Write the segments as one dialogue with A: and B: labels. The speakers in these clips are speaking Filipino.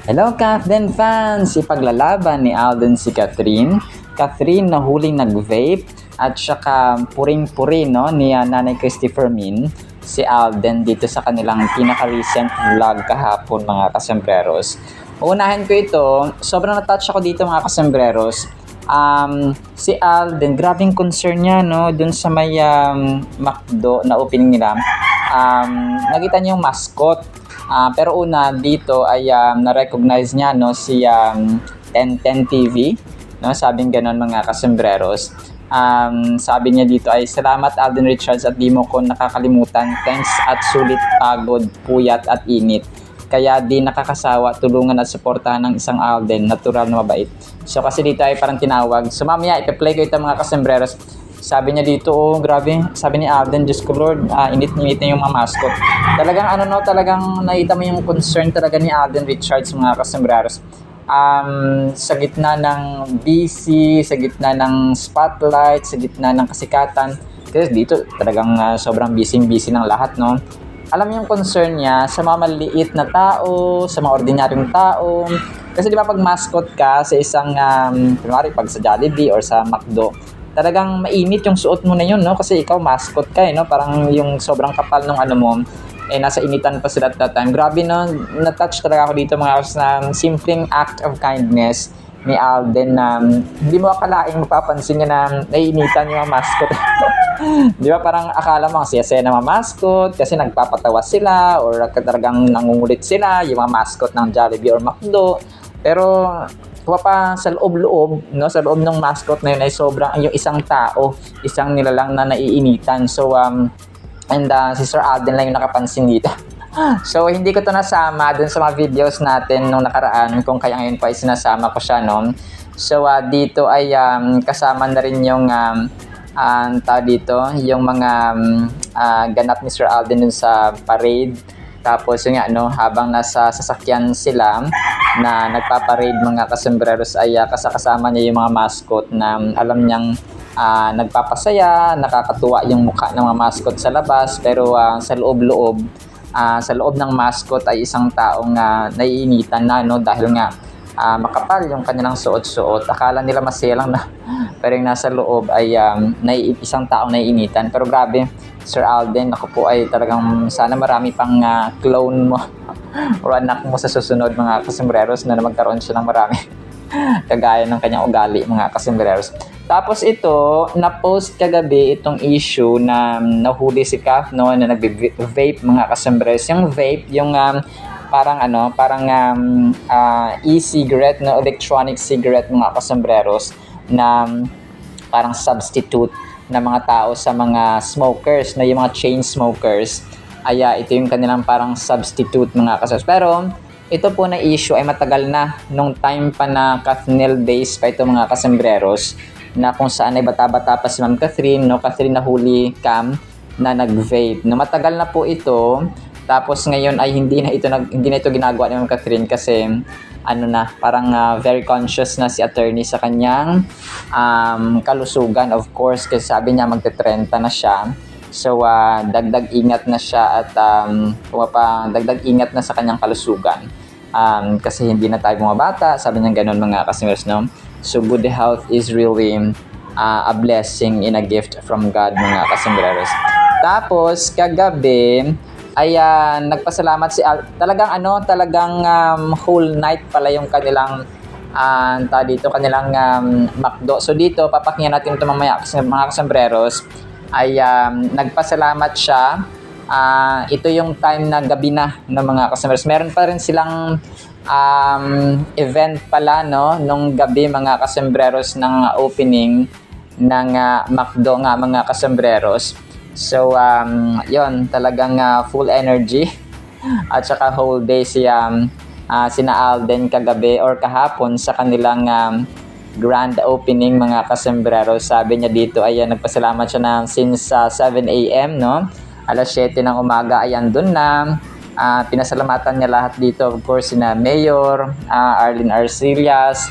A: Hello, Kathleen fans! Ipaglalaban ni Alden si Catherine. Catherine na huling nag-vape at saka puring-puri no, ni Nanay Christopher Min si Alden dito sa kanilang pinaka-recent vlog kahapon mga kasembreros. Uunahin ko ito, sobrang na-touch ako dito mga kasembreros. Si Alden, grabing concern niya no, dun sa may McDo na opening nila. Nakita niyo yung mascot. Pero una dito ay na-recognize niya no si 1010 TV, no, sabing ganoon mga kasembreros. Sabi niya dito ay salamat Alden Richards at di mo ko nakakalimutan. Thanks at sulit pagod, puyat at init. Kaya di nakakasawa tulungan at suportahan ng isang Alden, natural na mabait. So kasi dito ay parang tinawag. So mamaya ipe-play ko ito mga kasembreros. Sabi niya dito, oh grabe, sabi ni Alden, Diyos ko Lord, init-init na yung mga mascot. Talagang ano no, talagang nakita mo yung concern talaga ni Alden Richards mga kasembreros. Sa gitna ng busy, sa gitna ng spotlight, sa gitna ng kasikatan. Kasi dito talagang sobrang busy ng lahat no. Alam mo yung concern niya sa mga maliit na tao, sa mga ordinaryong tao. Kasi di ba pag mascot ka sa isang, kunwari pag sa Jollibee or sa McDo, talagang mainit yung suot mo na yun, no? Kasi ikaw mascot ka, no? Parang yung sobrang kapal ng ano mo, nasa initan pa sila at that time. Grabe, no? Na-touch talaga ako dito mga na simpleng act of kindness ni Alden na hindi mo akalaing mapapansin niya na naiinitan yung mga mascot. Di ba parang akala mo ang saya-saya ng mga mascot kasi nagpapatawa sila or talagang nangungulit sila yung mga mascot ng Jollibee or McDo. Pero kuha pa sa loob-loob, no, sa loob ng mascot na yun ay sobrang yung isang tao, isang nilalang na naiinitan. So si Sir Alden lang yung nakapansin dito. So hindi ko to nasama dun sa mga videos natin nung nakaraan kung kaya ngayon pa ay sinasama ko siya no. So dito ay kasama na rin yung dito yung mga ganap ni Sir Alden dun sa parade. Tapos yun nga no, habang nasa sasakyan sila na nagpaparade mga kasembreros ay kasama niya yung mga mascot na alam niyang nagpapasaya, nakakatuwa yung mukha ng mga mascot sa labas pero sa loob-loob sa loob ng mascot ay isang taong naiinitan na no dahil nga makapal yung kanilang suot-suot. Akala nila masaya lang na pero yung nasa loob ay isang taong naiinitan. Pero grabe, Sir Alden, ako po ay talagang sana marami pang clone mo o anak mo sa susunod mga kasembreros na magkaroon siya ng marami kagaya ng kanyang ugali mga kasembreros. Tapos ito, na-post kagabi itong issue na nahuli si Kath no, na nag-vape mga kasembreros. Yung vape, yung parang e-cigarette no, electronic cigarette mga kasembreros na parang substitute na mga tao sa mga smokers na yung mga chain smokers ay ito yung kanilang parang substitute mga kasembreros. Pero ito po na issue ay matagal na nung time pa na Kathnel days pa ito mga kasembreros na kung saan ay bata-bata pa si Ma'am Catherine no, Catherine na huli cam na nag-vape no, matagal na po ito. Tapos ngayon ay hindi na ito ginagawa ni Ma'am Catherine kasi parang very conscious na si attorney sa kanyang kalusugan of course kasi sabi niya magte-30 na siya. So dagdag ingat na siya at dagdag ingat na sa kanyang kalusugan. Kasi hindi na tayo mga bata, sabi niya ganoon mga kasingers no. So good health is really a blessing in a gift from God mga kasingers. Tapos kagabi ay nagpasalamat si talagang whole night pala yung kanilang kanilang McDo. So dito papakinggan natin ito mamaya kasi mga kasembreros ay nagpasalamat siya. Ito yung time na gabi na ng mga kasembreros. Meron pa rin silang event pala no nung gabi mga kasembreros ng opening ng McDo nga mga kasembreros. So, yon talagang full energy at saka whole day sina Alden kagabi or kahapon sa kanilang grand opening mga kasembreros. Sabi niya dito ay nagpasalamat siya na since 7 a.m. no, alas 7 ng umaga ay andun na. Pinasalamatan niya lahat dito of course sina Mayor Arlene Arcillas,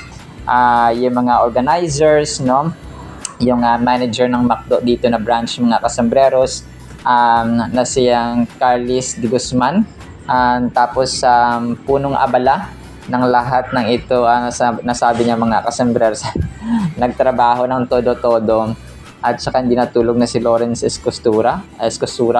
A: yung mga organizers no, yung manager ng McDo dito na branch mga kasembreros na siyang Carlis de Guzman, tapos Punong Abala ng lahat ng ito, nasabi niya mga kasembreros, nagtrabaho ng todo-todo at saka hindi natulog na si Lawrence Escostura,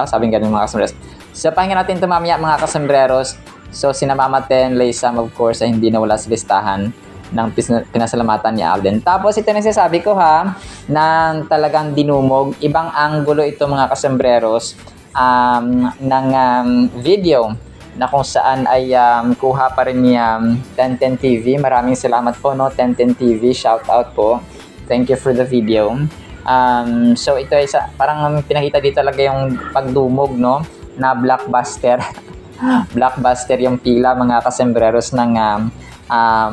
A: sabi nga mga kasembreros. So, pakinggan natin ito mamaya mga kasembreros. So, sina Mama Ten, Laysam, of course, ay hindi nawala sa listahan ng pinasalamatan ni Alden. Tapos, ito na sinasabi ko na talagang dinumog. Ibang anggulo ito mga kasembreros ng video na kung saan ay kuha pa rin ni 1010 TV. Maraming salamat po, no, 1010 TV. Shout out po. Thank you for the video. So, ito ay parang pinakita dito talaga yung pagdumog, no, na blockbuster. Blockbuster yung pila mga kasembreros ng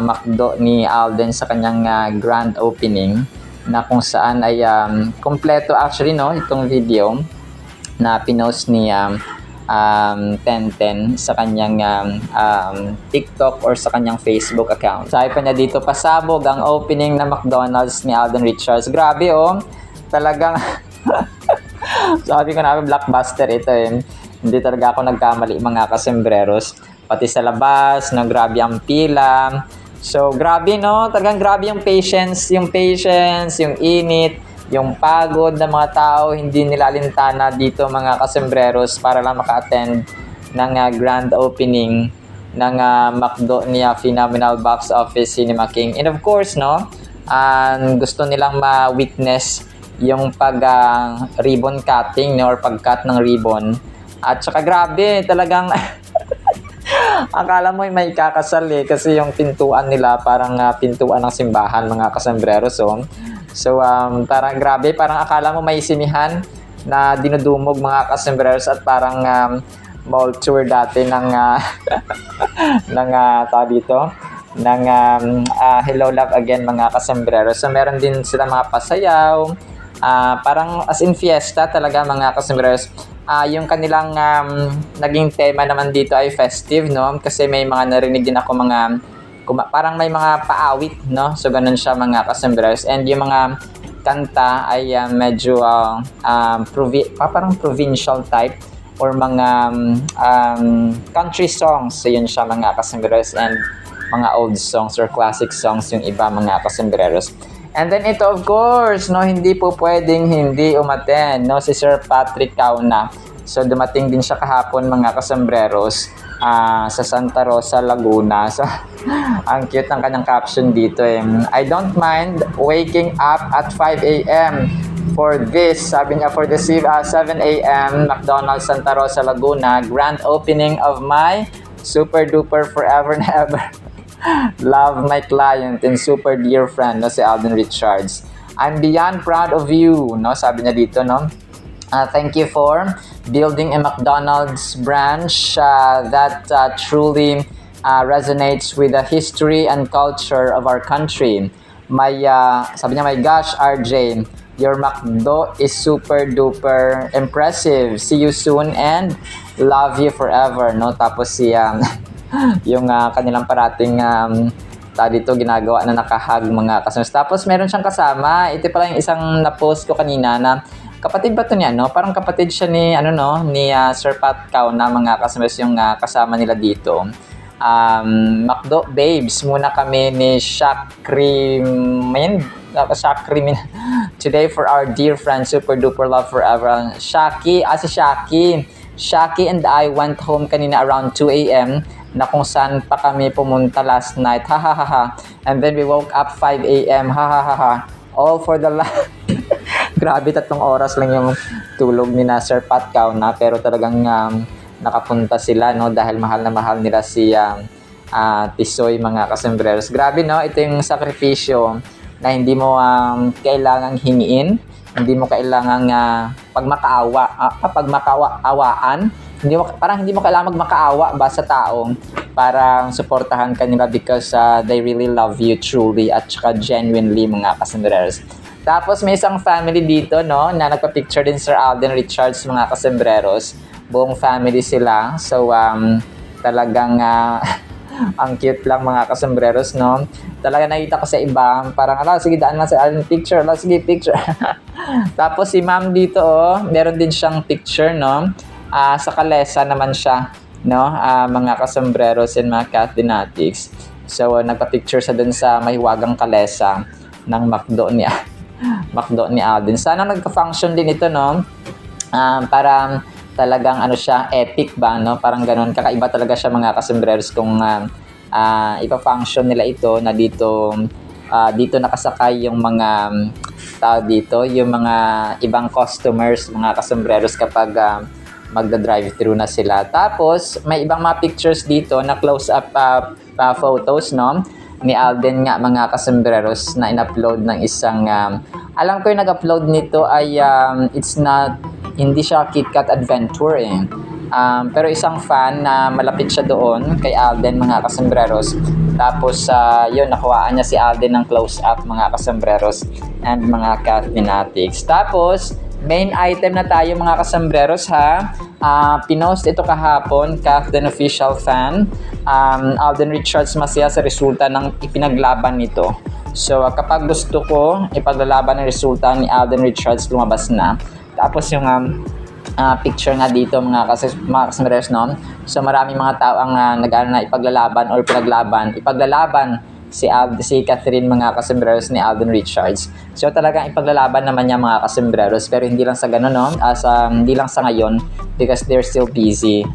A: McDo ni Alden sa kanyang grand opening, na kung saan ay kompleto actually, no, itong video na pinost ni 1010 sa kanyang TikTok or sa kanyang Facebook account. Sabi pa niya dito, pasabog ang opening na McDonald's ni Alden Richards. Grabe, oh, talagang sabi ko na, blockbuster ito eh. Hindi talaga ako nagkamali mga kasembreros. Pati sa labas, no, grabe ang pila. So, grabe, no? Talagang grabe yung patience, yung init, yung pagod ng mga tao. Hindi nila alintana dito mga kasembreros para lang maka-attend ng grand opening ng McDo niya, Phenomenal Box Office Cinema King. And of course, no, gusto nilang ma-witness yung ribbon cutting, no, or pag-cut ng ribbon. At saka grabe, talagang akala mo may kakasal eh, kasi yung pintuan nila parang pintuan ng simbahan mga kasembreros. So parang grabe, parang akala mo may sinihan na dinudumog mga kasembreros at parang mall tour dati ng ng Hello Love Again mga kasembreros. So meron din sila mga pasayaw, parang as in fiesta talaga mga kasembreros. Yung kanilang naging tema naman dito ay festive, no? Kasi may mga narinig din ako parang may mga paawit, no? So ganun siya mga kasembreros. And yung mga kanta ay medyo parang provincial type or mga country songs. So yun siya mga kasembreros, and mga old songs or classic songs yung iba mga kasembreros. And then ito, of course, no, hindi po pwedeng hindi umattend, no, si Sir Patrick Cauna. So dumating din siya kahapon mga kasembreros sa Santa Rosa, Laguna. So ang cute ng kanyang caption dito eh. I don't mind waking up at 5 a.m. for this, sabi niya, for the 7 a.m. McDonald's Santa Rosa, Laguna grand opening of my super duper forever and ever love my client and super dear friend, no, si Alden Richards. I'm beyond proud of you, no, sabi niya dito, no. Thank you for building a McDonald's branch that truly resonates with the history and culture of our country. Sabi niya, my gosh, RJ, your McDo is super duper impressive. See you soon and love you forever, no. Tapos yung kanilang parating dito ginagawa na nakahag mga kasama. Tapos meron siyang kasama, ito pala yung isang na-post ko kanina na kapatid ba ito niya, no? Parang kapatid siya ni Sir Pat Cauna mga kasama, yung kasama nila dito. McDo Babes, muna kami ni Shakrimin today for our dear friend, super duper love forever. Si Shaki and I went home kanina around 2 a.m. na kung saan pa kami pumunta last night. Ha ha ha ha. And then we woke up 5 a.m. Ha ha ha ha. All for the Grabe, 3 oras lang yung tulog ni Sir Pat Cauna, pero talagang nakapunta sila, no, dahil mahal na mahal nila si Tisoy mga kasembreros. Grabe, no, ito yung sakripisyo na hindi mo kailangang hingiin, hindi mo kailangang pagmakaawaan. Hindi mo kailangan magmakaawa ba sa tao para suportahan kanila because they really love you truly at saka genuinely mga kasembreros. Tapos may isang family dito, no, na nagpa-picture din Sir Alden Richards mga kasembreros. Buong family sila. So talagang ang cute lang mga kasembreros, no. Talaga nakita ko sa iba, parang sige daan lang sa Alden picture, sige picture. Tapos si ma'am dito, meron din siyang picture, no. Sa kalesa naman siya, no, mga kasembreros and mga Cathlinatics. So, nagpa-picture sa dun sa mahiwagang kalesa ng McDo ni McDo ni Alden. Sana nagka-function din ito, no? Para talagang ano siya, epic ba, no? Parang ganun. Kakaiba talaga siya mga kasembreros kung ipa-function nila ito na dito nakasakay yung mga tao dito, yung mga ibang customers, mga kasembreros kapag magda-drive-thru na sila. Tapos, may ibang mga pictures dito na close-up photos, no? Ni Alden nga mga kasembreros na in-upload ng isang alam ko yung nag-upload nito ay hindi siya KitKat Adventure eh. Pero isang fan na malapit siya doon kay Alden mga kasembreros. Tapos yun, nakuhaan niya si Alden ng close-up mga kasembreros and mga Cathnatics. Tapos main item na tayo mga kasembreros ha. Pinost ito kahapon, Cathen official fan. Alden Richards masaya sa resulta ng ipinaglaban nito. So kapag gusto ko ipaglalaban ng resulta ni Alden Richards, lumabas na. Tapos yung picture nga dito mga kasembreros, no? So maraming mga tao ang na ipaglalaban or ipaglalaban si Catherine mga kasembreros ni Alden Richards. So talagang ipaglalaban naman niya mga kasembreros, pero hindi lang sa ganun, no? Hindi lang sa ngayon because they're still busy.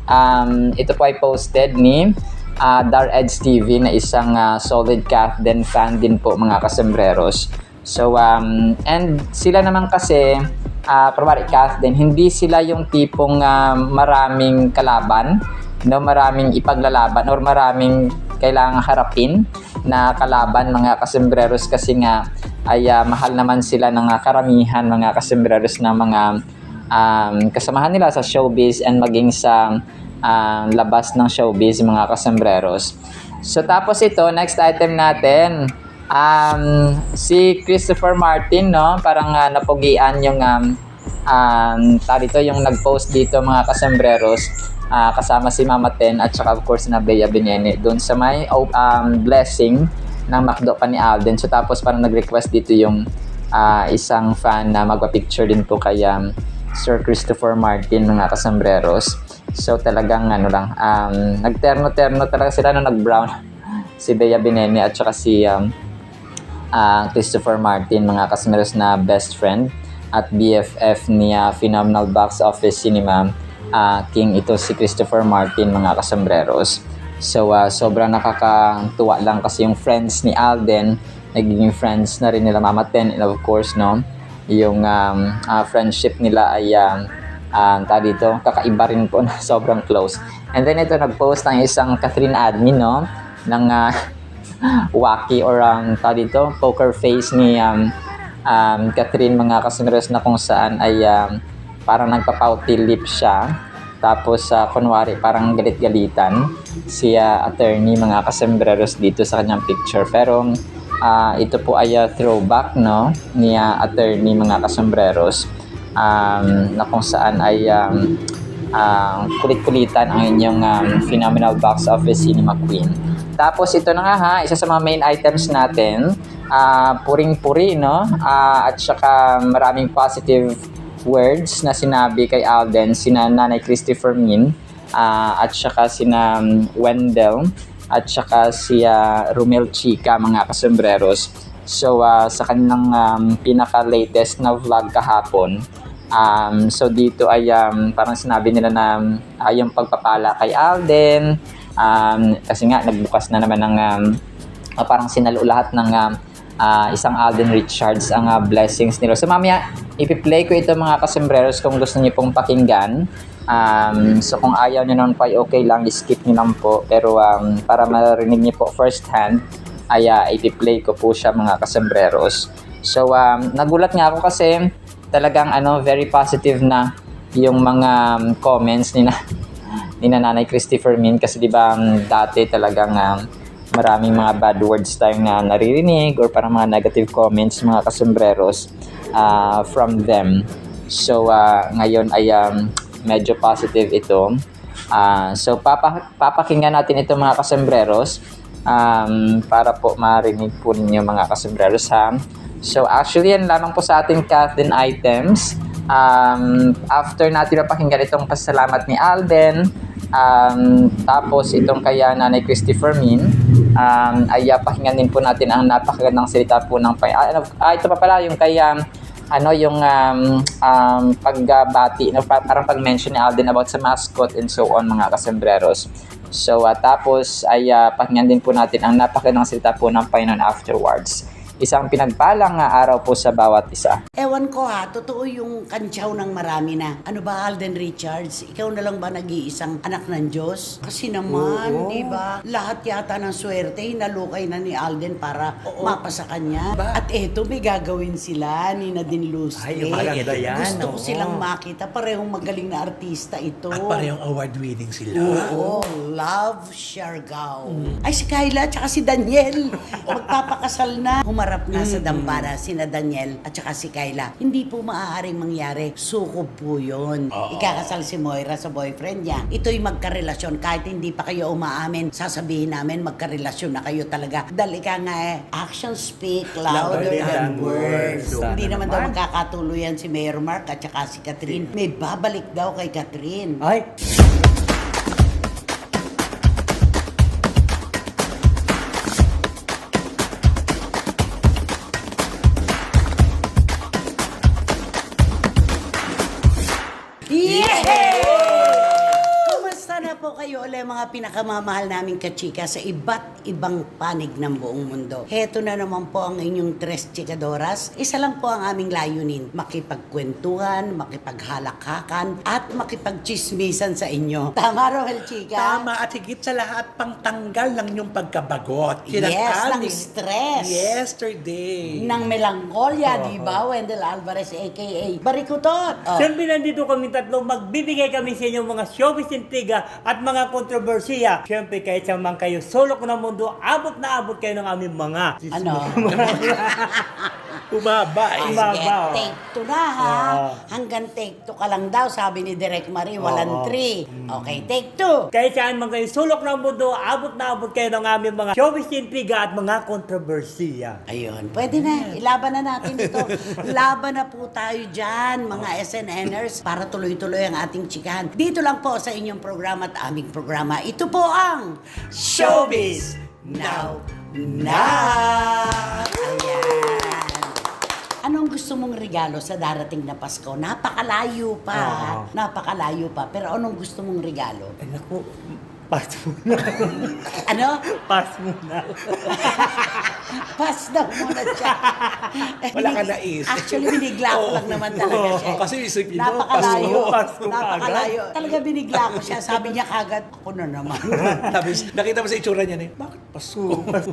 A: Ito po ay posted ni Dar Eds TV na isang solid Cathen fan din po mga kasembreros. So and sila naman kasi probably Cathen, hindi sila yung tipong maraming kalaban, no, maraming ipaglalaban or maraming kailangang harapin na kalaban mga kasembreros kasi nga ay mahal naman sila ng karamihan mga kasembreros na mga kasamahan nila sa showbiz and maging sa labas ng showbiz mga kasembreros. So tapos ito, next item natin, si Christopher Martin, no, parang napugian yung dito yung nag-post dito mga kasembreros, kasama si Mama Ten at saka of course na Bea Binene doon sa may blessing ng McDo pa ni Alden. So tapos parang nag-request dito yung isang fan na magpa-picture din po kay Sir Christopher Martin mga kasembreros. So talagang nagterno-terno talaga sila, no, nag-brown si Bea Binene at saka si Christopher Martin mga kasembreros na best friend at BFF niya Phenomenal Box Office Cinema King ito si Christopher Martin mga kasembreros. So sobrang nakakatuwa lang kasi yung friends ni Alden nagiging friends na rin nila Mama Ten, and of course, no, yung friendship nila ay dito kakaiba rin po na sobrang close. And then ito nag-post ng isang Catherine admin, no, ng wacky or dito poker face ni Catherine mga kasembreros na kung saan ay parang nagpa-pouty lip siya. Tapos kunwari parang galit-galitan si attorney mga kasembreros dito sa kanyang picture. Pero ito po ay throwback, no, ni attorney mga kasembreros na kung saan ay kulit-kulitan ang inyong Phenomenal Box Office Cinema Queen. Tapos ito na nga isa sa mga main items natin, puring-puri, no, at saka maraming positive words na sinabi kay Alden sina Nanay Christopher Min at saka sina Wendell at saka si Romel Chica mga kasembreros. So sa kanilang pinaka-latest na vlog kahapon, so dito ay parang sinabi nila na yung pagpapala kay Alden, kasi nga nagbukas na naman ng parang sinalo lahat ng isang Alden Richards ang blessings nila. So mamaya ipi-play ko ito mga kasembreros kung gusto niyo pong pakinggan. So kung ayaw niyo naman pa okay lang, skip niyo lang po. Pero para marinig niyo po first hand ay ipi-play ko po siya mga kasembreros. So nagulat nga ako kasi talagang very positive na yung mga comments ni Nanay Christopher Min, kasi di ba dati talagang maraming mga bad words tayong naririnig or parang mga negative comments mga kasembreros from them. So ngayon ay medyo positive ito. So papakinggan natin ito mga kasembreros para po marinig po ninyo mga kasembreros ha. So actually yan lamang po sa ating Cathen items. After natin mapakinggan itong pasalamat ni Alden, Tapos itong kaya Nanay Christopher Min, ay pakinggan din po natin ang napakagandang salita po ng ito pa pala yung kaya yung pagbati, parang pag-mention ni Alden about sa mascot and so on, mga kasembreros. So tapos ay pakinggan din po natin ang napakagandang salita po ng Panginoon afterwards. Isang pinagpalang araw po sa bawat isa.
B: Ewan ko ha, totoo yung kantsaw ng marami na. Ano ba, Alden Richards? Ikaw na lang ba nag-iisang anak ng Diyos? Kasi naman, di ba? Lahat yata ng swerte, hinalukay na ni Alden para mapasa kanya. At eto, may gagawin sila ni Nadine Lustre.
C: Ay, maganda yan.
B: Gusto ko silang makita. Parehong magaling na artista ito.
C: At parehong award-winning sila.
B: Oo, Love Siargao. Ay, si Kyla at si Daniel. Magpapakasal na. Humarap na sa dambana sina Daniel at saka si Kyla. Hindi po maaaring mangyari. Sukob po yun. Ikakasal si Moira sa boyfriend niya. Ito'y magkarelasyon. Kahit hindi pa kayo umaamin, sasabihin namin magkarelasyon na kayo talaga. Dahil ika nga actions speak louder than words. Hindi naman daw magkakatuluyan si Mayor Mark at saka si Catherine. May babalik daw kay Catherine.
D: Ay,
B: Kumusta na po kayo ulit mga pinakamamahal naming kachika sa iba't ibang panig ng buong mundo? Heto na naman po ang inyong Tres Chikadoras. Isa lang po ang aming layunin, makipagkwentuhan, makipaghalakhakan, at makipagchismisan sa inyo. Tama, Rohel Chika?
C: Tama, at higit sa lahat, pangtanggal ng inyong pagkabagot.
B: Yes, ng stress.
C: Yesterday.
B: Ng melangkolya, di ba? Wendell Alvarez, a.k.a. Barikutot. Oh.
D: siyempre nandito kami tatlo, magbibigay kami sa inyong mga showbiz intriga at mga kontrobersiya. Siyempre kahit sa man kayo sulok ng mundo, abot na abot kayo ng aming mga
B: Ano?
C: Umaba.
B: Ah,
D: Umaba,
B: sige,
D: oh.
B: take 2 na ha.
D: Oo.
B: Hanggang take 2 ka lang daw, sabi ni Direk Marie, walang 3. Okay, take 2.
D: Kahit saan man kayo sulok ng mundo, abot na abot kayo ng aming mga showbiz intriga at mga kontrobersiya.
B: Ayun, pwede na. Ilaban na natin ito. Laban na po tayo dyan, mga SNNers, para tuloy-tuloy ang ating chikahan. Dito lang po sa inyong programa at aming programa. Ito po ang
C: Showbiz
B: Now Na! Ayan. Anong gusto mong regalo sa darating na Pasko? Napakalayo pa. Napakalayo pa. Pero anong gusto mong regalo?
D: Ay naku, pass muna.
B: Ano?
D: Pass muna.
B: Pass daw muna siya.
C: Wala ka nais.
B: Actually, binigla ko lang naman talaga siya.
C: Kasi isipin mo,
B: Napakalayo.
D: Pasko
B: Napakalayo. Talaga binigla ko siya. Sabi niya kagad, ako na naman.
C: Tapos, nakita mo sa itsura niya bakit Pasko?
B: Pass.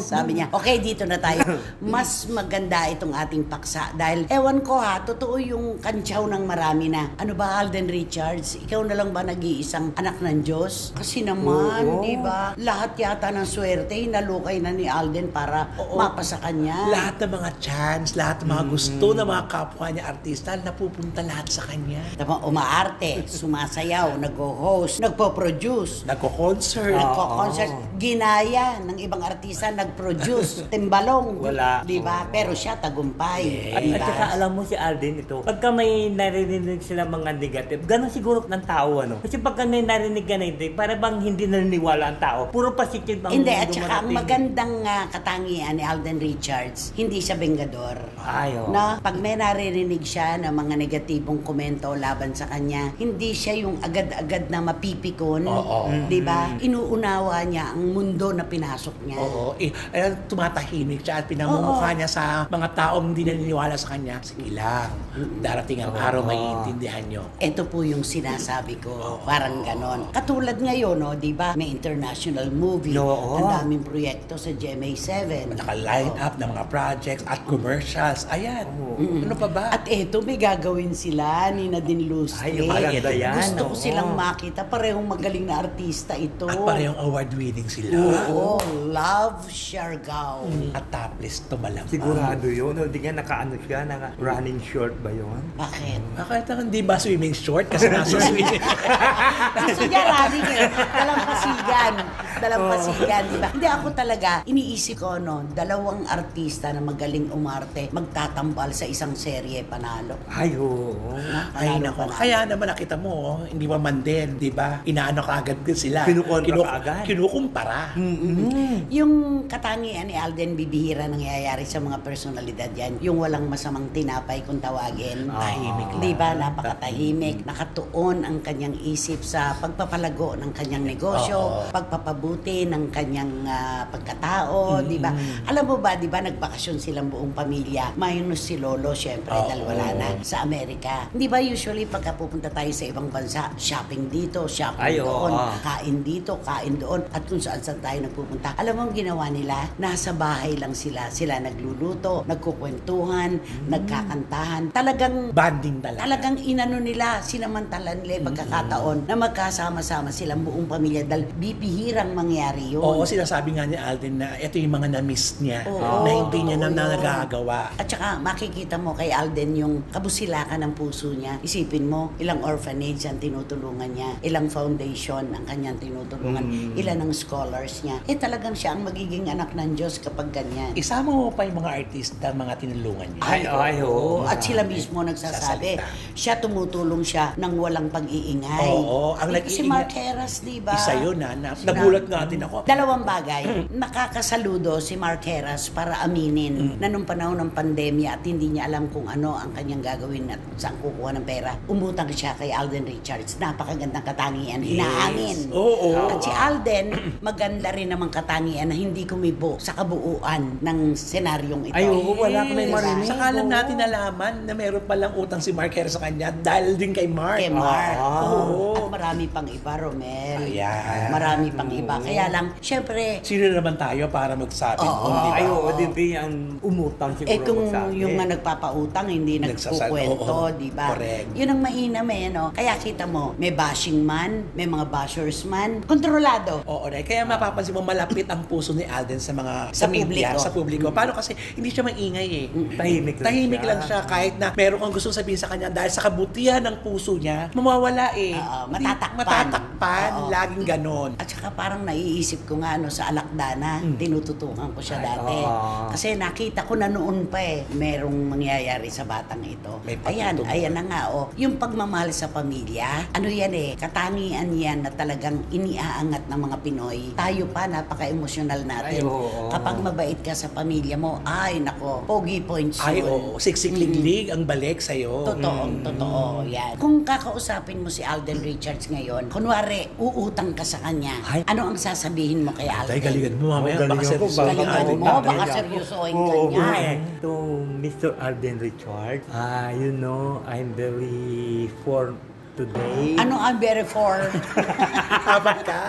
B: Sabi niya, okay, dito na tayo. Mas maganda itong ating paksa. Dahil, ewan ko ha, totoo yung kantsaw ng marami na. Ano ba, Alden Richards? Ikaw na lang ba nag-iisang anak ng Diyos? Kasi naman, di ba? Lahat yata ng swerte, hinalukay na ni Alden para mapasa kanya.
C: Lahat ng mga chance, lahat ng mga gusto ng mga kapwa niya artista, napupunta lahat sa kanya.
B: Tama, umaarte, sumasayaw, nag-host, nagpo-produce,
C: Nagko-concert.
B: nagko-concert, ginaya ng ibang artista, nag-produce, timbalong.
D: Wala.
B: Di ba? Pero siya tagumpay.
D: At,
B: Di
D: at
B: ba?
D: saka alam mo si Alden ito, pagka may narinig sila mga negative, ganun siguro ng tao, ano? Kasi pagka may narinig ka negative, para bang hindi naniniwala ang tao. Puro positive ang
B: Hindi, at saka ang
D: dumarating.
B: magandang katangian ni Alden Richards, hindi siya bengador.
D: Ay, oh.
B: No? Pag may naririnig siya ng mga negatibong komento laban sa kanya, hindi siya yung agad-agad na mapipikon. Di ba? Inuunawa niya ang mundo na pinasok niya.
C: Oo. Ayan, tumatahimik siya at pinamumukha niya sa mga taong hindi naniniwala sa kanya. Sige lang, darating ang araw maiintindihan nyo.
B: Ito po yung sinasabi ko. Parang ganon. Katulad ngayon, no, di ba? May international movie.
D: Oo.
B: Ang daming proyekto sa GMA7.
C: Naka-line up ng mga projects at commercials. Ayan. Ano pa ba?
B: At eto, may gagawin sila ni Nadine Lustre.
D: Ay, maganda yan.
B: Gusto ko
D: oo.
B: silang makita. Parehong magaling na artista ito.
C: At parehong award-winning sila.
B: Oo, Love Siargao.
C: At topless tumalang.
D: Sigurado yun. O, di nga naka-ano siya, naka-running short ba yun?
B: Bakit?
C: Bakit hindi ba swimming short? Kasi nasa swimming.
B: Gusto niya running eh. Dalampasigan. Dalampasigan, di ba? Hindi ako talaga, iniisip ko, no, dalawang artista na magaling umarte, magtatambal sa isang serye, panalo.
D: Ay, oo.
C: Ay,
B: Panalo,
C: nako.
B: panalo.
C: Kaya naman nakita mo, hindi pa man din, di ba? Inaano ka agad din sila.
D: Kinukontra ka agad.
C: Kinukumpara.
B: Yung katangian ni Alden, bibihira nangyayari sa mga personalidad yan. Yung walang masamang tinapay kung tawagin.
C: Tahimik lang.
B: Di ba? Napakatahimik. Nakatuon ang kanyang isip sa pagpapalago ng kanyang negosyo, pagpapabuti ng kanyang pagkatao, di ba? Alam mo ba, di ba, nagbakasyon silang buong pamilya. Minus si Lolo, syempre, dahil wala na sa Amerika. Di ba, usually, pagka pupunta tayo sa ibang bansa, shopping dito, shopping
D: Ay, oo.
B: doon, kain dito, kain doon, at kung saan saan tayo nagpupunta. Alam mo ang ginawa nila? Nasa bahay lang sila. Sila nagluluto, nagkukwentuhan, nagkakantahan. Talagang
C: Banding talaga.
B: Talagang inano nila, sinamantalan nila yung pagkakataon na magkasama-sama silang buong pamilya dahil bibihirang mangyari yun.
C: Oo, sinasabi nga ni Alden na ito yung mga na-miss niya
B: Oo,
C: na hindi niya na
B: oo, yun.
C: nagagawa.
B: At saka makikita mo kay Alden yung kabusilakan ng puso niya. Isipin mo, ilang orphanage ang tinutulungan niya, ilang foundation ang kanyang tinutulungan, ilan ang scholars niya. Talagang siya ang magiging anak ng Diyos kapag ganyan.
C: Isama mo pa yung mga artista, mga tinulungan niya.
D: Ay, oo.
B: At sila mismo nagsasabi,
C: Sasalita.
B: siya tumutulong siya ng walang pag-iingay.
C: Oo, ang
B: Si
C: nag-iingay-
B: Mark Heras, di ba?
C: Isa yun nagulat nga din ako.
B: Dalawang bagay. Nakakasaludo si Mark Heras para aminin na nung panahon ng pandemya at hindi niya alam kung ano ang kanyang gagawin at saan kukuha ng pera, umutang siya kay Alden Richards. Napakagandang katangian. Inaangin.
C: Oo.
B: At si Alden, maganda rin namang katangian na hindi kumibo sa kabuuan ng senaryong ito.
D: Ay, oo, wala ka may
B: Diba?
D: marinig.
C: Saka lang natin nalaman na meron palang utang si Mark Harris sa kanya dahil din kay Mark.
B: Kay Mark.
C: Oo.
B: At marami pang iba, Romel.
C: Ayan.
B: Marami pang iba. Kaya lang, syempre,
C: Sino naman tayo para magsabi
B: Oo.
C: noon, di ba?
D: Ay, oo, din ang umutang siguro.
B: kung
D: magsabi.
B: yung nga nagpapautang, hindi nagkukwento,
C: Oo.
B: di ba?
C: Correct.
B: Yun ang mainam eh, no? Kaya kita mo, may bashing man, may mga bashers man, kontrolado.
C: Oo, Nay. Kaya mapapansin mo malapit ang puso ni Alden sa mga
B: Sa
C: media,
B: publiko.
C: sa publiko. Paano kasi hindi siya maingay eh.
D: Tahimik lang
C: Tahimik
D: siya.
C: lang siya kahit na meron kang gustong sabihin sa kanya dahil sa kabutihan ng puso niya, mawawala eh.
B: Oo,
C: Hindi-
B: matatakpan.
C: Matatakpan,
B: Oo.
C: laging ganon.
B: At saka parang naiisip ko nga sa Alakdana, tinututukan ko siya
D: Ay,
B: dati.
D: oo.
B: Kasi nakita ko na noon pa merong mangyayari sa batang ito.
C: May
B: Ayan,
C: pagtutugma.
B: ayan na nga Yung pagmamahal sa pamilya, ano yan katangian yan na talagang iniaangat ng mga Pinoy. Tayo pa, napaka-emosyonal natin.
D: Ay, oo.
B: Kapag mabait ka sa pamilya mo, ay nako, pogi points
C: Ay,
B: yun.
C: oo. Siksik-liglig ang balik sa'yo.
B: Totoo, yan. Kung kakausapin mo si Alden Richards ngayon, kunwari, uutang ka sa kanya,
C: Ay.
B: ano ang sasabihin mo kay Alden?
C: Tay, galingan mo mamaya.
D: Galingan
C: Baka
D: ko,
C: seryosohin
D: baka-
C: ni
B: Galingan
C: Alden.
B: mo, baka
D: Galingan.
B: seryosohin ka
D: Oo,
B: niya.
D: to Mr. Alden Richard, you know, I'm very for today.
B: Ano ang very for?
C: Tapat ka.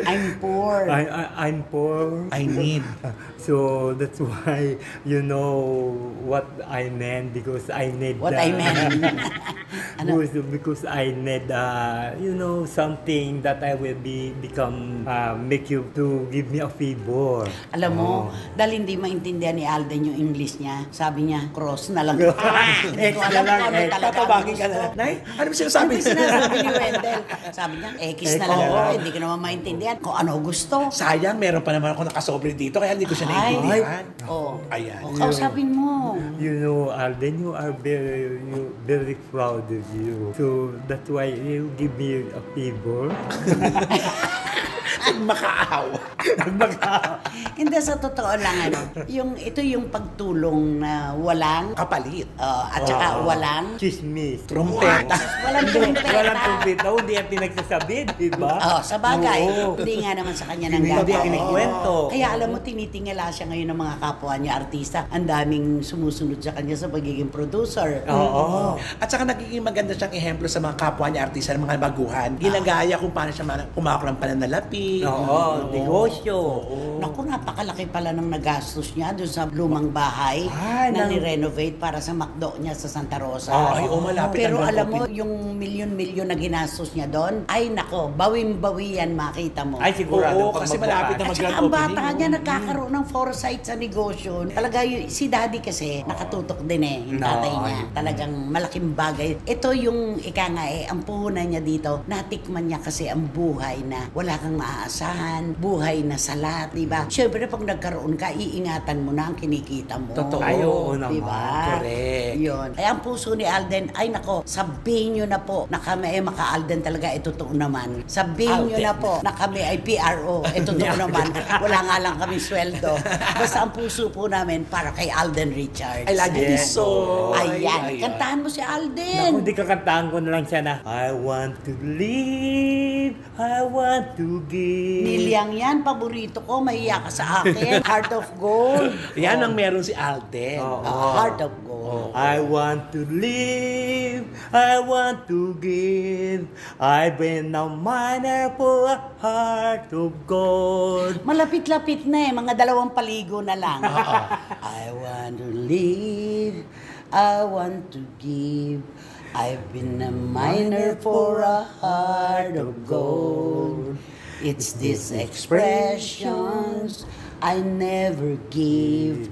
B: I'm poor.
D: I'm poor.
C: I need.
D: So that's why you know what I meant because I need
B: What I meant. Ano?
D: because I need you know something that I will become make you to give me a favor.
B: Alam mo, dahil hindi maintindihan ni Alden yung English niya, sabi niya, cross na lang. Hindi ko alam kung ano talaga ang
C: Tatawagin ka
B: gusto.
C: na lang. Nay, ano ba sinasabi?
B: Ano sinasabi ni Wendell? Sabi niya, X na lang
D: Oo.
B: ako. Hindi ko naman maintindihan kung ano gusto.
C: Sayang, meron pa naman ako nakasobre dito kaya hindi ko siya
B: Ay.
C: naiintindihan.
B: Oh.
C: Ayan.
B: O, kausapin mo.
D: You know, Alden, you are very proud of you. So that's why you give me a favor.
C: Makaawa.
B: Hindi, sa totoo lang, ito yung pagtulong na walang,
C: Kapalit.
B: at saka walang,
D: Chismis.
C: Trompeta.
B: walang trumpeta.
D: Walang trumpeta, hindi yan pinagsasabi, di ba?
B: Sa bagay,
D: Oo.
B: hindi nga naman sa kanya
D: Hindi
B: nang
D: niya kinikwento.
B: Kaya alam mo, tinitingala siya ngayon ng mga kapwa niya artista. Ang daming sumusunod sa kanya sa pagiging producer.
D: Oo.
C: At saka nagiging maganda siyang ehemplo sa mga kapwa niya artista ng mga baguhan. Ginagaya kung paano siya kumakuha ng pananalapi, property.
D: Oo, negosyo.
B: Naku, napakalaki pala ng nagastos niya doon sa lumang bahay
D: Ay,
B: na ni-renovate para sa McDo niya sa Santa Rosa.
C: Ay, malapit
B: Pero
C: ang
B: alam mo,
C: open.
B: yung milyon-milyon na ginastos niya doon, ay nako, bawing-bawi yan makita mo.
D: Ay, sigurado.
C: Oo,
D: pag
C: kasi
D: magbukas.
C: malapit na
B: At
C: mag-grand
B: saka ang
C: opening.
B: bata niya nagkakaroon ng foresight sa negosyo. Talaga si daddy kasi nakatutok din yung tatay niya. Talagang malaking bagay. Ito yung ika nga ang puhunan niya dito. Natikman niya kasi ang buhay na wala kang maaasahan, buhay na salat, di ba? Siyempre pag nagkaroon ka, iingatan mo na ang kinikita mo.
C: Totoo.
D: Ay, oo naman.
B: Di ba?
C: Correct.
B: Yun. Kaya ang puso ni Alden, ay nako, sabihin nyo na po na kami ay maka-Alden talaga, totoo naman. Sabihin nyo
C: Alden.
B: na po na kami ay PRO, totoo naman. Wala nga lang kami sweldo. Basta ang puso po namin para kay Alden Richards.
C: I like it
D: Yes.
C: so.
B: Ayan, kantahan mo si
D: Naku,
B: Alden.
D: di kakantahan ko na lang siya na I want to live, I want to give.
B: Niliang yan, paborito ko, mahiya ka sa akin. Heart of Gold.
C: Yan ang meron si Alden.
B: Heart of Gold.
D: I want to live, I want to give. I've been a miner for a heart of gold.
B: Malapit-lapit na mga 2 paligo na lang. I want to live, I want to give. I've been a miner for a heart of gold. It's these expressions I never give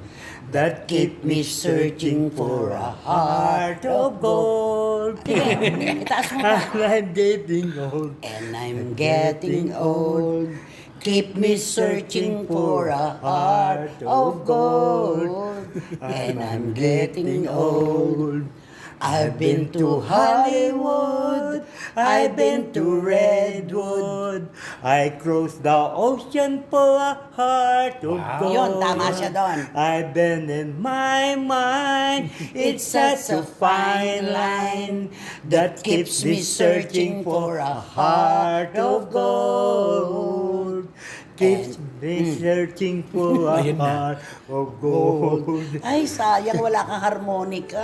D: That
B: keep me searching for a heart of gold. Sige, itaas mo pa.
D: I'm getting old.
B: And I'm getting old. Keep me searching for a heart of gold. And I'm getting old. I've been to Hollywood. I've been to Redwood.
D: I crossed the ocean for a heart of gold.
B: Yun, tama siya doon.
D: I've been in my mind. It's such a fine line that keeps me searching for a heart of gold. Keeps me searching for a
C: Ayun na.
D: heart of gold.
B: Ay, sayang wala kang harmonika.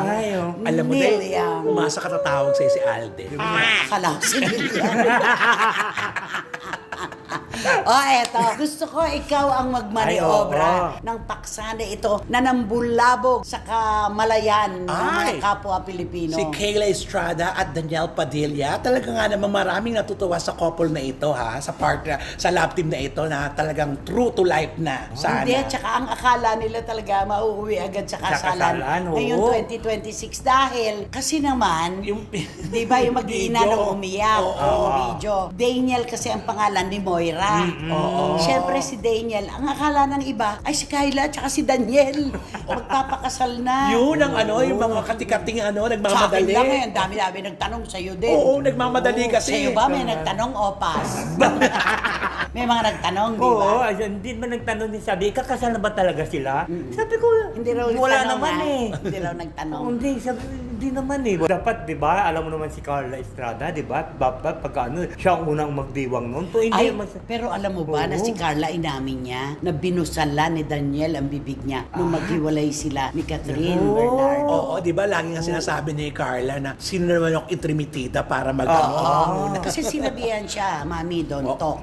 D: Ay, oh.
C: Alam mo
B: Neil
C: din,
B: Young.
C: umasa katatawag sa'yo si Alden.
B: Akala ko si Neil Young. Eto. Gusto ko ikaw ang magmaniobra ng paksa na ito na nambulabog sa kamalayan ng mga
C: Ay.
B: kapwa Pilipino.
C: Si Kayla Estrada at Daniel Padilla. Talaga nga naman maraming natutuwa sa couple na ito sa sa love team na ito na talagang true to life na. Sana.
B: Hindi, tsaka ang akala nila talaga mauuwi agad sa kasalan.
D: kasalan, oo.
B: Ngayong 2026 dahil kasi naman,
C: Yung-
B: di ba yung mag-iina
C: Video.
B: nung umiyak,
C: Oo.
B: yung video. Daniel kasi ang pangalan ni Moira.
C: Oo.
B: Siyempre si Daniel, ang akala ng iba ay si Kyla tsaka si Daniel. Magpapakasal na.
C: Yun ang yung mga katikating
B: Sa akin
C: nagmamadali.
B: lang dami-dami nagtanong sa'yo din.
C: Oo, nagmamadali kasi.
B: Sa'yo ba may nagtanong o pass? May mga nagtanong, di ba?
D: Oo, ayun, hindi man nagtanong din sabi, kakasal na ba talaga sila? Sabi ko,
B: Hindi raw
D: wala
B: nagtanong,
D: naman
B: ha?
D: eh.
B: Hindi raw nagtanong.
D: Oo, hindi, sabi, hindi naman eh. Dapat, di ba, alam mo naman si Carla Estrada, di ba? Dapat pagka siya ang unang magdiwang noon. To, hindi
B: Ay,
D: naman
B: pero alam mo ba na
D: Oo.
B: si Carla inamin niya na binusala ni Daniel ang bibig niya nung maghiwalay sila ni Catherine
D: Oo.
B: Bernardo.
C: Oo, di ba? Lagi nga sinasabi ni Carla na sino naman yung intrimitida para mag
B: Kasi sinabihan siya, Mami, don't talk.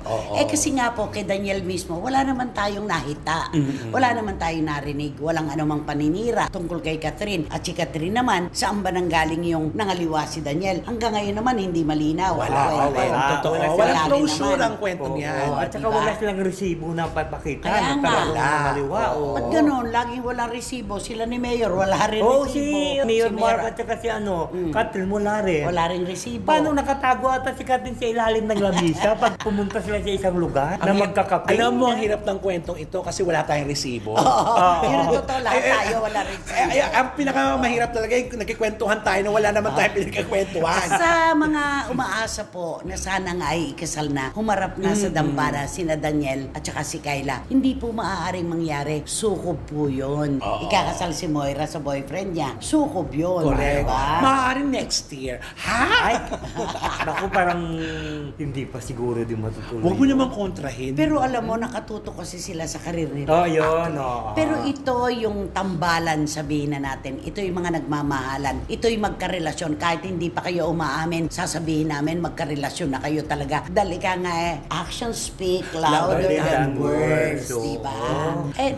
B: Kasi nga po, kay Daniel mismo, wala naman tayong nahita. Wala naman tayong narinig. Walang anumang paninira tungkol kay Catherine. At si Catherine naman, saan ba nanggaling yung nangaliwa si Daniel? Hanggang ngayon naman, hindi malinaw.
C: Wala,
B: Ang kwento.
C: wala. Totoo.
D: Wala
C: Walang
B: din
C: closure
B: naman.
C: ang kwentong yan.
D: Oo, at saka
B: diba?
D: wala silang resibo na papakita.
B: Kaya
D: na
B: nga.
D: talagang maliwa. Oo.
B: Ba't ganun? Laging walang resibo. Sila ni Mayor, wala rin
D: Oo,
B: resibo.
D: si Mayor Mark
B: Mayor,
D: at saka si Catherine wala rin.
B: wala rin resibo.
D: Paano nakatago ata si Catherine sa ilalim ng lamisa pag pumunta sila sa isang lugar na magkakape?
C: Alam mo, ang hirap ng kwentong ito kasi wala tayong resibo.
B: Yun ang totoo, lahat tayo wala resibo.
C: Ang pinakamahirap talaga yung nagkikwentuhan tayo na wala naman tayong pinagkikwentuhan.
B: Sa mga umaasa po na sana nga ay ikasal na, humarap na sa dambana sina Daniel at saka si Kyla, hindi po maaaring mangyari. Sukob po yun. Ikakasal si Moira sa boyfriend niya. Sukob yun.
C: Correct.
B: Diba?
C: Maaaring next year. Ha?
D: Ay, naku, parang hindi pa siguro din matutuloy.
C: Huwag mo namang kontrahin.
B: Pero alam mo, nakatuto kasi sila sa karir nila.
D: Oh, yun, oo.
B: Pero ito yung tambalan, sabihin na natin. Ito yung mga nagmamahalan ito'y magkarelasyon. Kahit hindi pa kayo umaamin, sasabihin namin magkarelasyon na kayo talaga. Dahil ika nga actions speak louder than words,
D: Oo.
B: diba?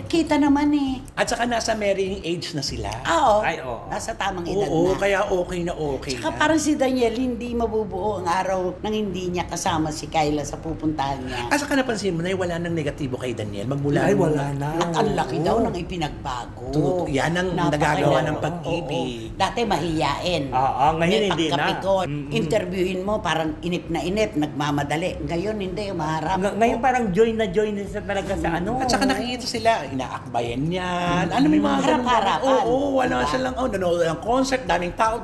B: Kita naman
C: At saka nasa marrying age na sila.
B: Oo.
D: Ay, oo.
B: Nasa tamang edad
C: Oo,
B: na.
C: kaya okay na okay
B: Tsaka
C: na.
B: parang si Daniel, hindi mabubuo ang araw nang hindi niya kasama si Kyla sa pupuntahan niya.
C: At saka napansin mo na wala nang negatibo kay Daniel. Magmula
D: Ay,
C: nung-
D: wala na.
B: Ang laki
D: Oo.
B: daw ng ipinagbago.
C: Yan ang nagagawa ng pag-ibig.
B: Dati mahiyain.
D: Oo, ngayon
B: May
D: hindi na.
B: pagkapikon.
D: Mm-mm.
B: Interviewin mo, parang inip na inip, nagmamadali. Ngayon hindi, maharap.
D: Ngayon parang join na siya talaga sa ano.
C: At saka nakikita sila, inaakbayan yan. Ano may mga ganun-
B: Harap-harapan.
C: Oo, wala
B: Diba?
C: silang, nanonood ng concert, daming tao,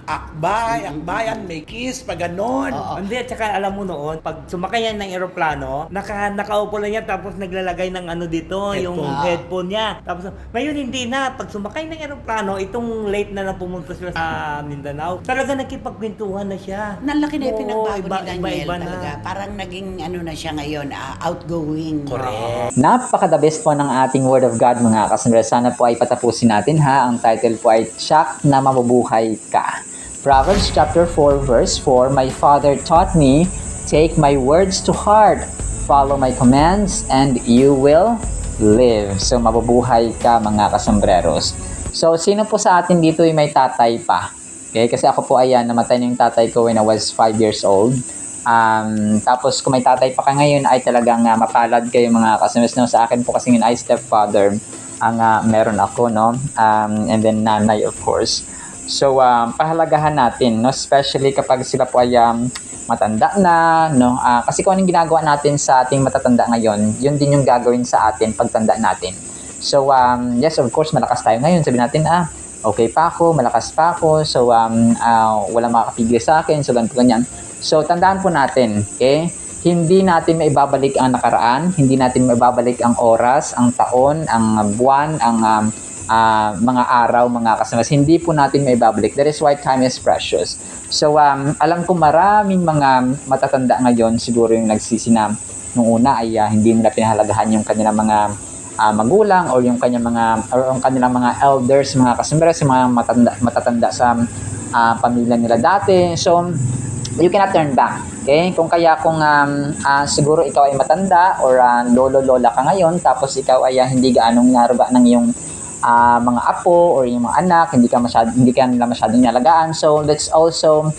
C: akbayan, may kiss, pag ganon.
B: Oo.
D: Hindi, at saka alam mo noon, pag sumakay yan ng eroplano, nakaupo lang yan tapos naglalagay ng ano dito, yung
C: Headphone.
D: headphone niya. Tapos, ngayon hindi na. Pag sumakay ng eroplano, itong late na pumunta sila sa Mindanao, talaga nakipagkwentuhan na siya.
B: Nalaki na yung
D: Oo,
B: pinagbago
D: iba-
B: ni Daniel
D: iba-iba na.
B: talaga. Parang naging ano na siya ngayon, outgoing.
C: Correct.
A: Napaka-the best po ng ating Word of God mga kasunod. Sana po ay patapusin natin ha. Ang title po ay Tiyak na Mabubuhay Ka. Proverbs chapter 4 verse 4, My Father taught me, take my words to heart, follow my commands, and you will live. So mabubuhay ka mga kasombreros. So sino po sa atin dito ay may tatay pa? Okay, kasi ako po ayan, namatay na yung tatay ko when I was 5 years old. Tapos kung may tatay pa ka ngayon ay talagang mapalad kayo mga kasunod. No? Sa akin po kasi yun ay stepfather ang meron ako, no? And then nanay of course. So pahalagahan natin, no? Especially kapag sila po ay matanda na, no? Kasi kung anong ginagawa natin sa ating matatanda ngayon, yun din yung gagawin sa atin pagtanda natin. So yes, of course malakas tayo ngayon. Sabihin natin okay pa ako, malakas pa ako, so wala makakapigil sa akin, so ganyan. So tandaan po natin, okay? Hindi natin maibabalik ang nakaraan, hindi natin maibabalik ang oras, ang taon, ang buwan, ang mga araw, mga kasamas. Hindi po natin maibabalik. That is why time is precious. So alam ko maraming mga matatanda ngayon, siguro yung nagsisina nung una ay hindi nila pinahalagahan yung kanilang mga magulang or yung kanyang kanilang mga elders, mga kasumbres, mga matatanda sa pamilya nila dati. So you cannot turn back. Okay? Kung siguro ikaw ay matanda or lolo-lola ka ngayon, tapos ikaw ay hindi gaanong naruga ng iyong mga apo or yung mga anak, hindi ka nila masyadong nialagaan. So let's also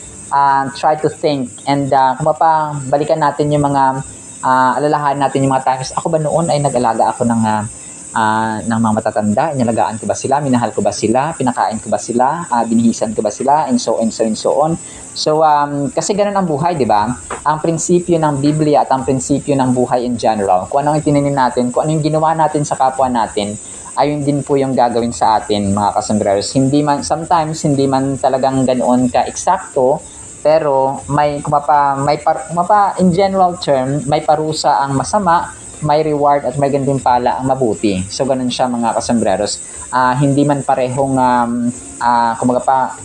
A: try to think and kung balikan natin yung mga alalahan natin yung mga times. Ako ba noon ay nag-alaga ako ng mga matatanda? Inalagaan ko ba sila? Minahal ko ba sila? Pinakain ko ba sila? Binihisan ko ba sila? And so on. So, kasi ganun ang buhay, di ba? Ang prinsipyo ng Biblia at ang prinsipyo ng buhay in general, kung anong itinanim natin, kung anong ginawa natin sa kapwa natin, ayun din po yung gagawin sa atin, mga kasombreros. Sometimes, hindi man talagang ganoon ka-eksakto, pero in general term, may parusa ang masama, may reward at may gantimpala ang mabuti. So ganun siya mga kasombreros. Hindi man parehong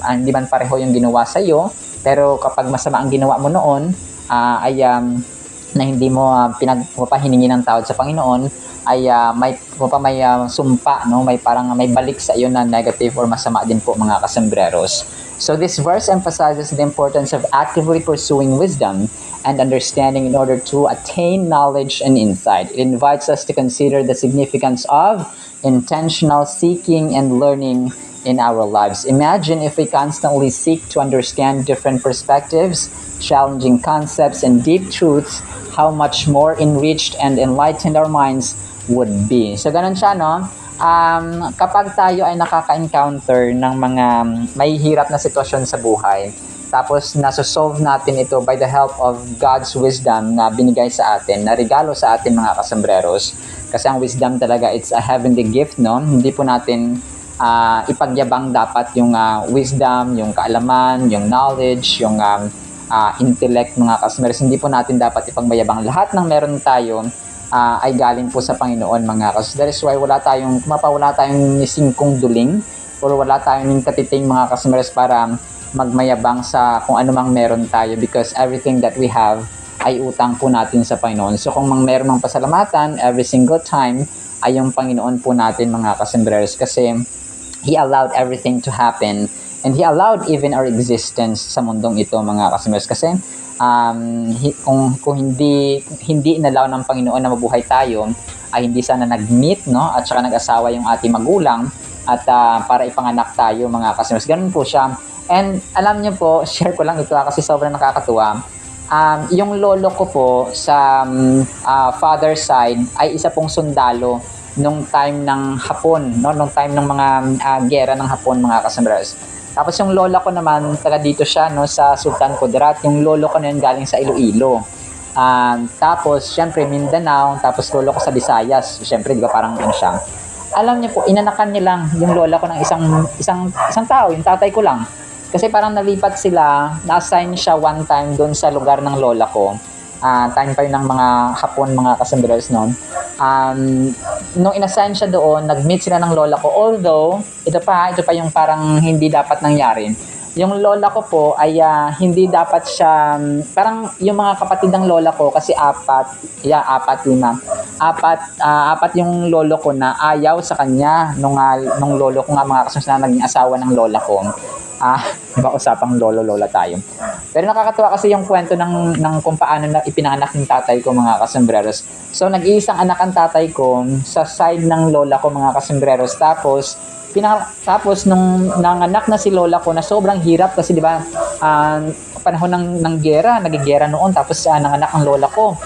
A: hindi man pareho yung ginawa sa iyo, pero kapag masama ang ginawa mo noon, na hindi mo hiningi ng tawad sa Panginoon, ay may sumpa, no? May balik sa iyo na negative or masama din po mga kasombreros. So this verse emphasizes the importance of actively pursuing wisdom and understanding in order to attain knowledge and insight. It invites us to consider the significance of intentional seeking and learning in our lives. Imagine if we constantly seek to understand different perspectives, challenging concepts, and deep truths, how much more enriched and enlightened our minds would be. So ganun siya, no? Kapag tayo ay nakaka-encounter ng mga may hirap na sitwasyon sa buhay, tapos nasa-solve natin ito by the help of God's wisdom na binigay sa atin, na regalo sa atin mga kasombreros. Kasi ang wisdom talaga, it's a heavenly gift, no? Hindi po natin ipagyabang dapat yung wisdom, yung kaalaman, yung knowledge, yung intellect mga kasombreros. Hindi po natin dapat ipagmayabang. Lahat ng meron tayo ay galing po sa Panginoon mga kasombreros. That is why wala tayong singkong duling or wala tayong katiting mga kasombreros para magmayabang sa kung ano mang meron tayo, because everything that we have ay utang po natin sa Panginoon. So kung meron mang pasalamatan every single time ay yung Panginoon po natin mga kasombreros, kasi He allowed everything to happen And He allowed even our existence sa mundong ito, mga kasunders, kasi kung hindi inalaw ng Panginoon na mabuhay tayo, ay hindi sana nag-meet, no, at saka nag-asawa yung ating magulang at para ipanganak tayo, mga kasunders. Ganun po siya. And alam niyo po, share ko lang ito kasi sobrang nakakatuwa. Yung lolo ko po sa father side ay isa pong sundalo nung time ng Hapon, no? Nung time ng mga gera ng Hapon, mga kasunders. Tapos yung lola ko naman, taga dito siya, no, sa Sultan Kudarat. Yung lolo ko na yun galing sa Iloilo. Tapos, syempre, Mindanao. Tapos lolo ko sa Visayas. Syempre, di ba parang ano siya. Alam niyo po, inanakan niya lang yung lola ko ng isang tao, yung tatay ko lang. Kasi parang nalipat sila, na-assign siya one time doon sa lugar ng lola ko. Time pa yun ng mga Hapon, mga kasunders noon. Nung inassign siya doon, nag-meet sila ng lola ko. Although, ito pa yung parang hindi dapat nangyari. Yung lola ko po ay hindi dapat siya, parang yung mga kapatid ng lola ko, kasi apat yung lolo ko na ayaw sa kanya nung lolo ko nga, mga kasunders, na naging asawa ng lola ko. Diba, usapang lolo-lola tayo. Pero nakakatuwa kasi yung kwento ng kung paano na ipinanganak ng tatay ko, mga kasunders. So, nag-iisang anak ang tatay ko sa side ng lola ko, mga kasunders. Tapos nung nanganak na si lola ko, na sobrang hirap kasi, di ba, panahon ng gera, nagigera noon, tapos nanganak ang lola ko.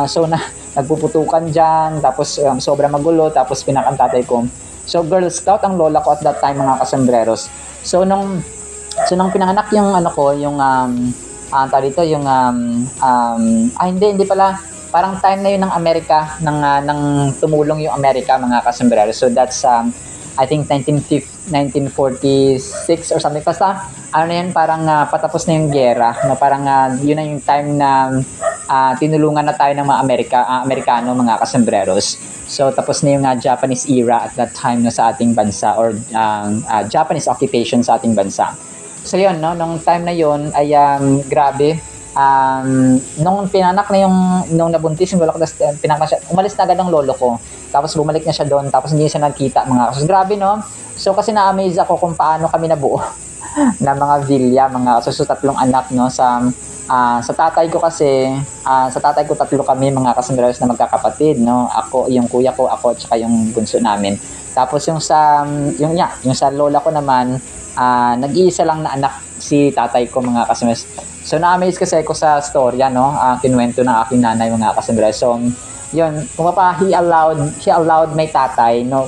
A: So, nagpuputukan dyan, tapos sobrang magulo, tapos pinakang tatay ko. So, Girl Scout ang lola ko at that time, mga kasunders. So nung pinanganak yung hindi pala, parang time na yun ng Amerika, ng tumulong yung Amerika, mga kasunders. So that's I think 1946 or something. Basta ano na yun, parang patapos na yung gera, na parang yun na yung time na tinulungan na tayo ng mga Amerikano, mga kasunders. So, tapos na yung Japanese era at that time, no, sa ating bansa, or Japanese occupation sa ating bansa. So, yun, no, nung time na yun ay grabe. Nung pinanak na nung nabuntis yung lolo ko, pinanak na siya, umalis na agad ang lolo ko. Tapos bumalik na siya doon, tapos hindi siya nagkita, mga kasus. Grabe, no? So, kasi na-amaze ako kung paano kami nabuo na mga Villa, mga kasus. So, 3 anak, no, sa tatay ko kasi, sa tatay ko 3 kami, mga kasunders, na magkakapatid, no? Ako, yung kuya ko, ako, at saka yung bunso namin. Tapos yung sa lola ko naman, nag-iisa lang na anak si tatay ko, mga kasunders. So na-amaze kasi ako sa storya, no? Kinuwento ng aking nanay, mga kasunders. So yun, kung pa he allowed my tatay, no?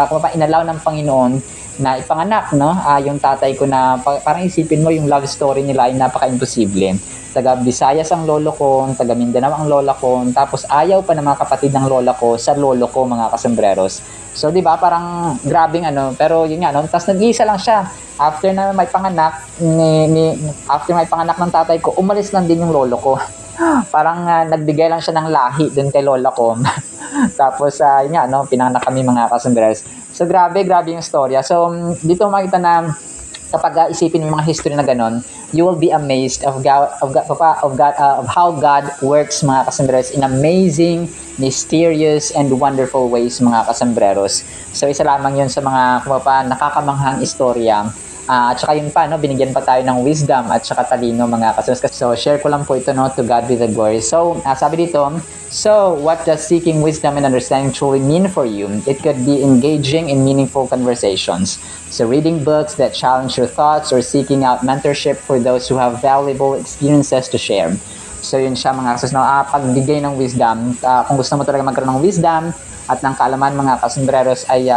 A: Kung pa inallow ng Panginoon na ipanganak, no? Yung tatay ko, na parang isipin mo yung love story nila ay napaka-imposible. Taga Visayas ang lolo ko, taga Mindanao ang lola ko, tapos ayaw pa ng mga kapatid ng lola ko sa lolo ko, mga kasunders. So, di ba, parang grabing ano, pero yun nga, no? Tapos nag-iisa lang siya. After na may panganak, after may panganak ng tatay ko, umalis lang din yung lolo ko. Parang nagbigay lang siya ng lahi dun kay lola ko. Tapos, yun nga, no? Pinanganak kami, mga kasunders. So, grabe yung storya. So, dito makita na kapag isipin mo yung mga history na ganon, you will be amazed of how God works, mga kasunders, in amazing, mysterious, and wonderful ways, mga kasunders. So, isa lamang yun sa mga nakakamanghang istorya. At saka yun pa, no, binigyan pa tayo ng wisdom at saka talino, mga kasunders. So, share ko lang po ito, no, to God be the glory. So, sabi dito, so, what does seeking wisdom and understanding truly mean for you? It could be engaging in meaningful conversations. So, reading books that challenge your thoughts, or seeking out mentorship for those who have valuable experiences to share. So, yun siya, mga kasunders, no, pagbigay ng wisdom. Kung gusto mo talaga magkaroon ng wisdom at ng kaalaman, mga kasunders, ay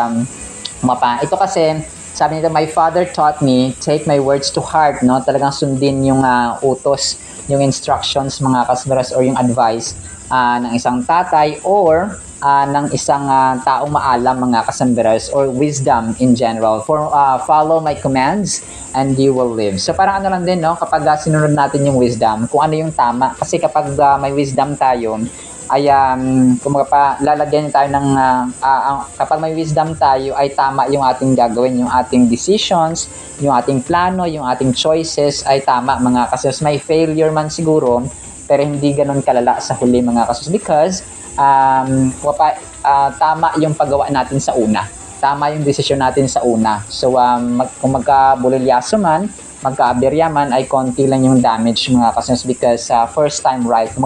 A: ito kasi, sabi nito, my father taught me, take my words to heart, no? Talagang sundin yung utos, yung instructions, mga kasunders, or yung advice ng isang tatay or ng isang taong maalam, mga kasunders, or wisdom in general. Follow my commands and you will live. So parang ano lang din, no? Kapag sinunod natin yung wisdom, kung ano yung tama. Kasi kapag may wisdom tayo, ay lalagyan tayo ng kapag may wisdom tayo, ay tama yung ating gagawin, yung ating decisions, yung ating plano, yung ating choices ay tama, mga kasunders. May failure man siguro, pero hindi ganun kalala sa huli, mga kasunders, because tama yung paggawa natin sa una. tama yung desisyon natin sa una. So, kung magka-bulilyaso man, magka-aberya man, ay konti lang yung damage mga kasingers because first time right. Kung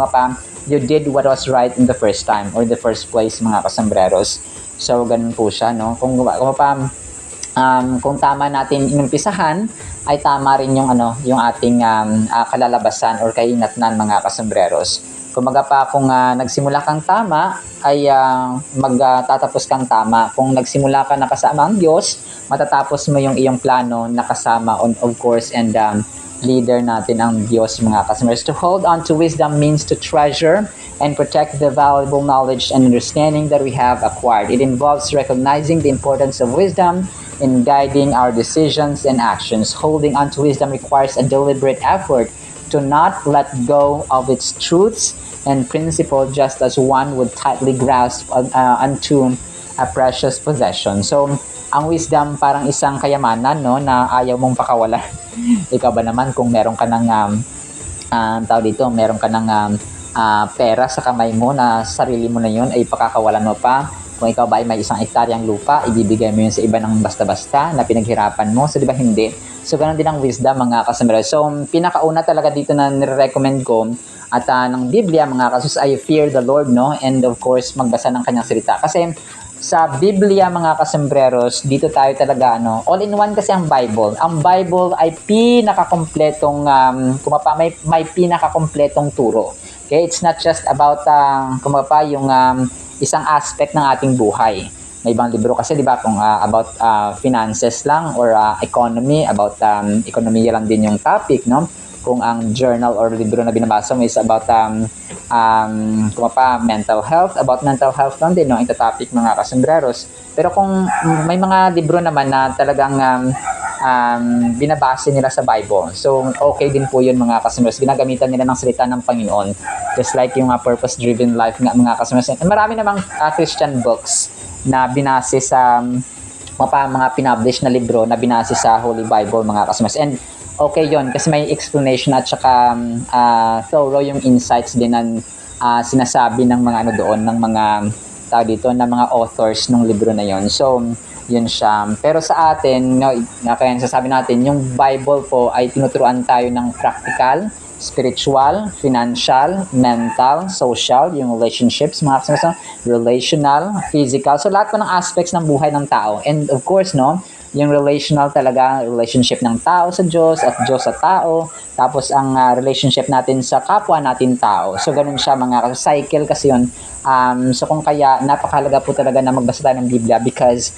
A: you did what was right in the first time or in the first place mga kasambreros. So, ganun po siya, no? Kung tama natin inumpisahan, ay tama rin yung ating kalalabasan or kainatnan mga kasambreros. Kumaga pa kung nagsimula kang tama ay magtatapos kang tama. Kung nagsimula ka na kasama ang Diyos, matatapos mo yung iyong plano na kasama of course and leader natin ang Diyos mga kasambreros. To hold on to wisdom means to treasure and protect the valuable knowledge and understanding that we have acquired. It involves recognizing the importance of wisdom in guiding our decisions and actions. Holding on to wisdom requires a deliberate effort to not let go of its truths and principles just as one would tightly grasp onto a precious possession. So, ang wisdom parang isang kayamanan, no, na ayaw mong pakawalan. Ikaw ba naman kung meron ka ng meron ka ng pera sa kamay mo na sarili mo na yun, ay pakakawalan mo pa. Kung ikaw ba ay may 1 hektaryang lupa, ibibigay mo yun sa iba ng basta-basta na pinaghirapan mo. So, di ba hindi? So, ganun din ang wisdom, mga kasambreros. So, pinakauna talaga dito na nire-recommend ko at ng Biblia, mga kasus, ay fear the Lord, no? And of course, magbasa ng kanyang salita. Kasi sa Biblia, mga kasambreros, dito tayo talaga, all-in-one kasi ang Bible. Ang Bible ay pinakakompletong, may pinakakompletong turo. Okay? It's not just about, yung isang aspect ng ating buhay. May ibang libro kasi, di ba, kung about finances lang or economy, about ekonomiya lang din yung topic, no? Kung ang journal or libro na binabasa mo is about mental health, about mental health lang din, no? Ito topic, mga kasambreros. Pero kung may mga libro naman na talagang binabase nila sa Bible. So, okay din po yun, mga kasambreros. Ginagamitan nila ng salita ng Panginoon. Just like yung purpose-driven life nga, mga kasambreros. And marami namang Christian books na binase sa mga pinablish na libro na binase sa Holy Bible, mga kasambreros. And okay yon kasi may explanation at saka thorough yung insights din ng sinasabi ng mga doon, ng mga tao dito, ng mga authors ng libro na yon. So, yun siya. Pero sa atin, kaya nasasabi natin, yung Bible po ay tinuturuan tayo ng practical, spiritual, financial, mental, social, yung relationships, mga kasama, relational, physical. So, lahat po ng aspects ng buhay ng tao. And of course, yung relational talaga, relationship ng tao sa Diyos at Diyos sa tao. Tapos, ang relationship natin sa kapwa natin tao. So, ganun siya, mga cycle kasi yun. So, kung kaya, napakahalaga po talaga na magbasa tayo ng Biblia because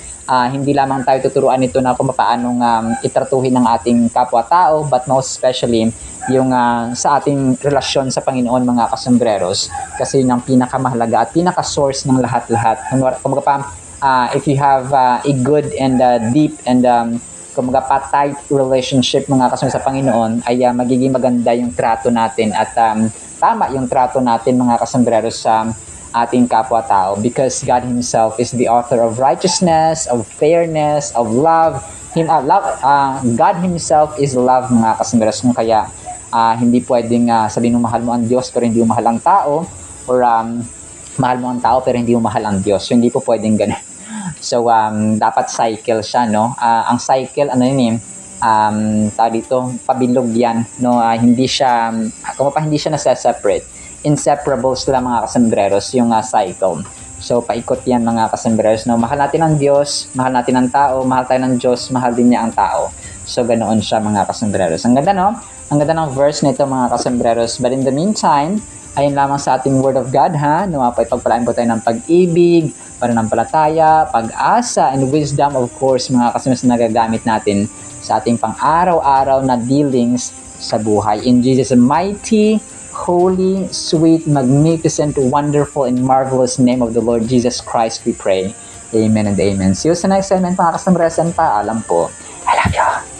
A: hindi lamang tayo tuturuan nito na kung paano itratuhin ng ating kapwa-tao, but most especially, yung sa ating relasyon sa Panginoon, mga kasambreros. Kasi yun ang pinakamahalaga at pinaka-source ng lahat-lahat. Kung if you have a good and deep and tight relationship, mga kasama sa Panginoon, ay magiging maganda yung trato natin at tama yung trato natin, mga kasambreros, sa ating kapwa-tao because God Himself is the author of righteousness, of fairness, of love. God Himself is love, mga kasambreros. Kung kaya hindi pwedeng sabihin mo mahal mo ang Diyos pero hindi mo mahal ang tao, or mahal mo ang tao pero hindi mo mahal ang Diyos. So, hindi po pwedeng ganun. So, dapat cycle siya, no? Ang cycle, pabilog yan, no? Hindi siya nasa-separate. Inseparable sila, mga kasambreros, yung cycle. So, paikot yan, mga kasambreros, no? Mahal natin ang Diyos, mahal natin ang tao, mahal tayo ng Diyos, mahal din niya ang tao. So, ganoon siya, mga kasambreros. Ang ganda, no? Ang ganda ng verse nito, mga kasambreros. But in the meantime, ayun lamang sa ating Word of God, ha? Pagpalaan po tayo ng pag-ibig, pananampalataya, pag-asa, and wisdom, of course, mga kasambreros, na nagagamit natin sa ating pang-araw-araw na dealings sa buhay. In Jesus' mighty, holy, sweet, magnificent, wonderful, and marvelous name of the Lord Jesus Christ, we pray. Amen and amen. See you sa next segment, mga kasambreros, and paalam po. I love you.